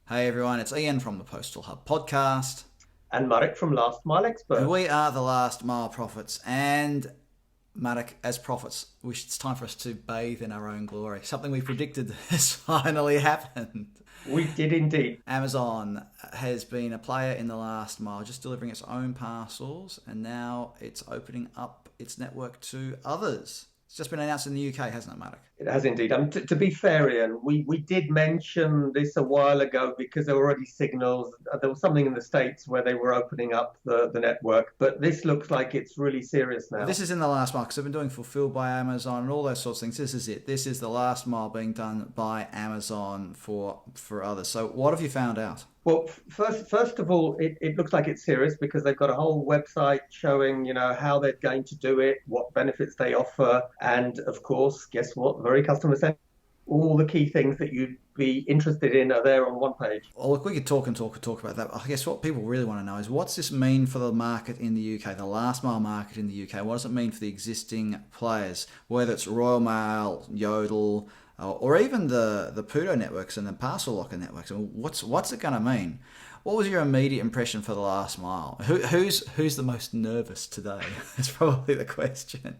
Hey everyone, it's Ian from the Postal Hub podcast. And Marek from Last Mile Expert. We are the last mile prophets, and Marek, as prophets, it's time for us to bathe in our own glory. Something we predicted has finally happened. We did indeed. Amazon has been a player in the last mile, just delivering its own parcels, and now it's opening up its network to others. It's just been announced in the UK, hasn't it, Marek? It has indeed. To be fair, Ian, we did mention this a while ago because there were already signals. There was something in the States where they were opening up the network, but this looks like it's really serious now. This is in the last mile because they've been doing Fulfilled by Amazon and all those sorts of things. This is it. This is the last mile being done by Amazon for others. So what have you found out? Well, first of all, it looks like it's serious because they've got a whole website showing, how they're going to do it, what benefits they offer, and of course, guess what? Very customer centric. All the key things that you'd be interested in are there on one page. Well, look, we could talk and talk and talk about that. I guess what people really want to know is what's this mean for the market in the UK, the last mile market in the UK? What does it mean for the existing players, whether it's Royal Mail, Yodel, or even the Pudo networks and the Parcel Locker networks? What's it going to mean? What was your immediate impression for the last mile? Who's the most nervous today? That's probably the question.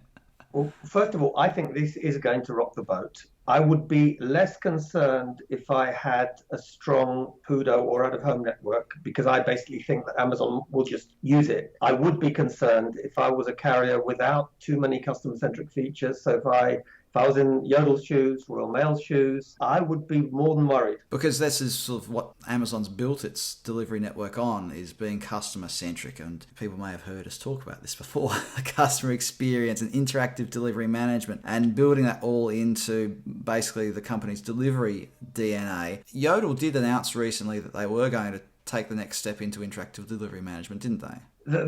Well, first of all, I think this is going to rock the boat. I would be less concerned if I had a strong Pudo or out of home network because I basically think that Amazon will just use it. I would be concerned if I was a carrier without too many customer centric features. So if I was in Yodel's shoes, Royal Mail's shoes, I would be more than worried. Because this is sort of what Amazon's built its delivery network on, is being customer centric. And people may have heard us talk about this before. Customer experience and interactive delivery management, and building that all into basically the company's delivery DNA. Yodel did announce recently that they were going to take the next step into interactive delivery management, didn't they?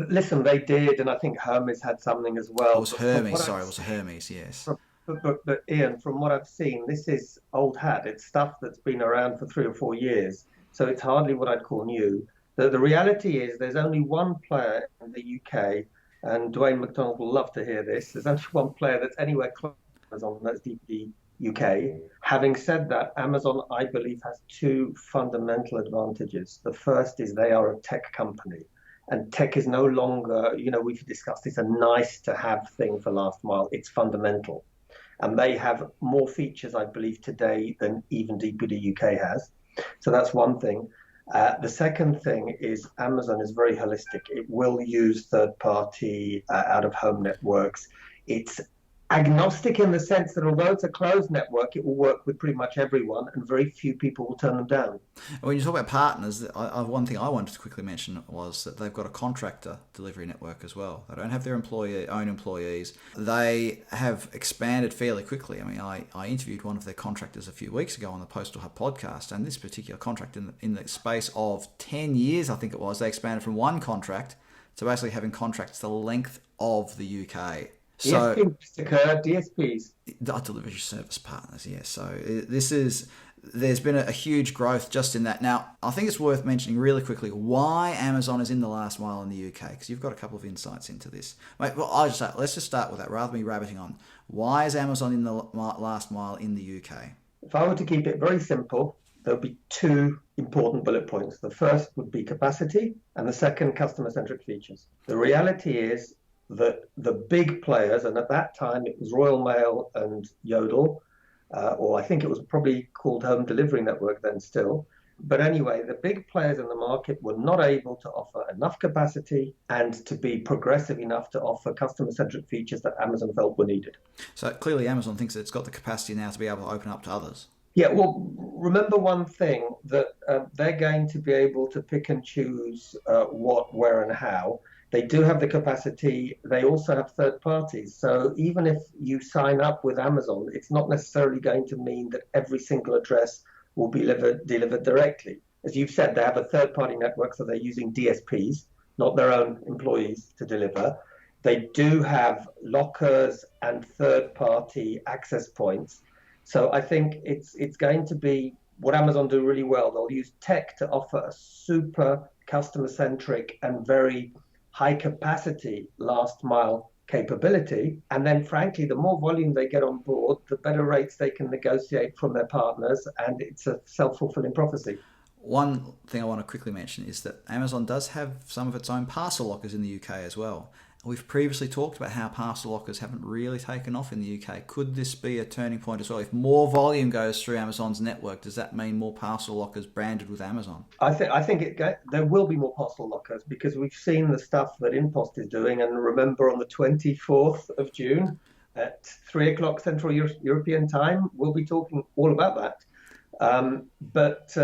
Listen, they did, and I think Hermes had something as well. It was Hermes, sorry, it was Hermes, yes. But Ian, from what I've seen, this is old hat. It's stuff that's been around for 3 or 4 years. So it's hardly what I'd call new. The reality is there's only one player in the UK, and Dwayne McDonald will love to hear this. There's only one player that's anywhere close to Amazon, and that's DPD UK. Having said that, Amazon, I believe, has two fundamental advantages. The first is they are a tech company. And tech is no longer, we've discussed this, a nice to have thing for last mile. It's fundamental. And they have more features, I believe, today than even DPD UK has. So that's one thing. The second thing is Amazon is very holistic. It will use third-party out-of-home networks. It's agnostic in the sense that although it's a closed network, it will work with pretty much everyone, and very few people will turn them down. When you talk about partners, one thing I wanted to quickly mention was that they've got a contractor delivery network as well. They don't have their own employees. They have expanded fairly quickly. I mean, I interviewed one of their contractors a few weeks ago on the Postal Hub podcast, and this particular contract in the space of 10 years, I think it was, they expanded from one contract to basically having contracts the length of the UK. So, DSPs. Delivery service partners, yes. So there's been a huge growth just in that. Now, I think it's worth mentioning really quickly why Amazon is in the last mile in the UK, because you've got a couple of insights into this. Let's just start with that rather than me rabbiting on. Why is Amazon in the last mile in the UK? If I were to keep it very simple, there'll be two important bullet points. The first would be capacity, and the second, customer-centric features. The reality is that the big players, and at that time it was Royal Mail and Yodel, or I think it was probably called Home Delivery Network then still. But anyway, the big players in the market were not able to offer enough capacity and to be progressive enough to offer customer-centric features that Amazon felt were needed. So clearly Amazon thinks that it's got the capacity now to be able to open up to others. Yeah, well, remember one thing, that they're going to be able to pick and choose what, where, and how. They do have the capacity. They also have third parties. So even if you sign up with Amazon, it's not necessarily going to mean that every single address will be delivered directly. As you've said, they have a third party network, so they're using DSPs, not their own employees, to deliver. They do have lockers and third party access points. So I think it's going to be what Amazon do really well. They'll use tech to offer a super customer centric and very high capacity last mile capability. And then frankly, the more volume they get on board, the better rates they can negotiate from their partners. And it's a self-fulfilling prophecy. One thing I want to quickly mention is that Amazon does have some of its own parcel lockers in the UK as well. We've previously talked about how parcel lockers haven't really taken off in the UK. Could this be a turning point as well? If more volume goes through Amazon's network, does that mean more parcel lockers branded with Amazon? There will be more parcel lockers because we've seen the stuff that InPost is doing. And remember, on the 24th of June at 3 o'clock Central European time, we'll be talking all about that. But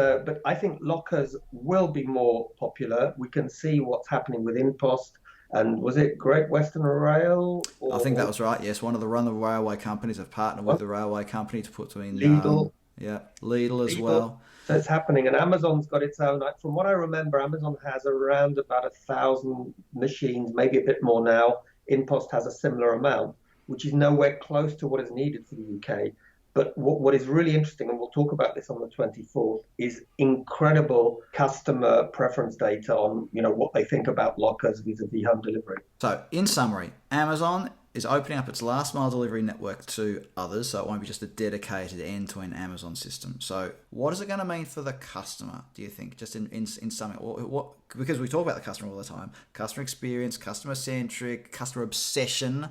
I think lockers will be more popular. We can see what's happening with InPost. And was it Great Western Rail? I think that was right. Yes, one of the railway companies have partnered with the railway company to put them in. Lidl. Lidl as well. So it's happening, and Amazon's got its own. From what I remember, Amazon has around about 1,000 machines, maybe a bit more now. InPost has a similar amount, which is nowhere close to what is needed for the UK. But what is really interesting, and we'll talk about this on the 24th, is incredible customer preference data on what they think about lockers vis-a-vis home delivery. So, in summary, Amazon is opening up its last mile delivery network to others, so it won't be just a dedicated end-to-end Amazon system. So, what is it going to mean for the customer, do you think? Just in summary, because we talk about the customer all the time, customer experience, customer-centric, customer obsession.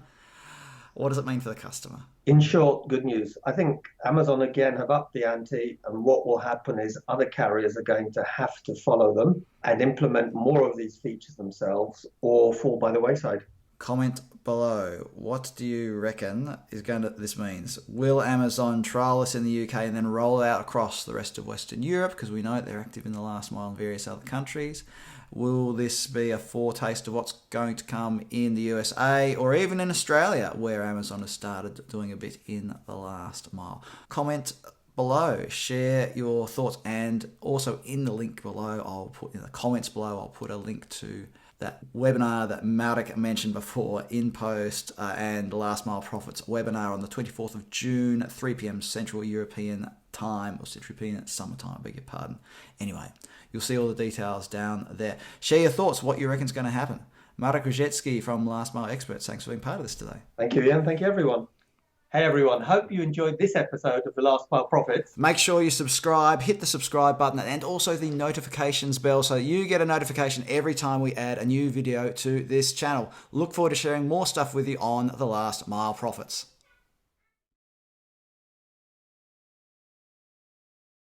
What does it mean for the customer? In short, good news. I think Amazon again have upped the ante, and what will happen is other carriers are going to have to follow them and implement more of these features themselves or fall by the wayside. Comment below. What do you reckon this means? Will Amazon trial this in the UK and then roll out across the rest of Western Europe? Because we know they're active in the last mile in various other countries. Will this be a foretaste of what's going to come in the USA or even in Australia, where Amazon has started doing a bit in the last mile? Comment below, share your thoughts, and also in the link below, I'll put in the comments below, I'll put a link to that webinar that Marek mentioned before, InPost and Last Mile Profits webinar on the 24th of June, 3 p.m. Central European time, or Central European summertime, beg your pardon. Anyway, you'll see all the details down there. Share your thoughts, what you reckon is going to happen. Marek Ruzecki from Last Mile Experts, thanks for being part of this today. Thank you, Ian. Thank you, everyone. Hey, everyone. Hope you enjoyed this episode of The Last Mile Profits. Make sure you subscribe, hit the subscribe button, and also the notifications bell so you get a notification every time we add a new video to this channel. Look forward to sharing more stuff with you on The Last Mile Profits.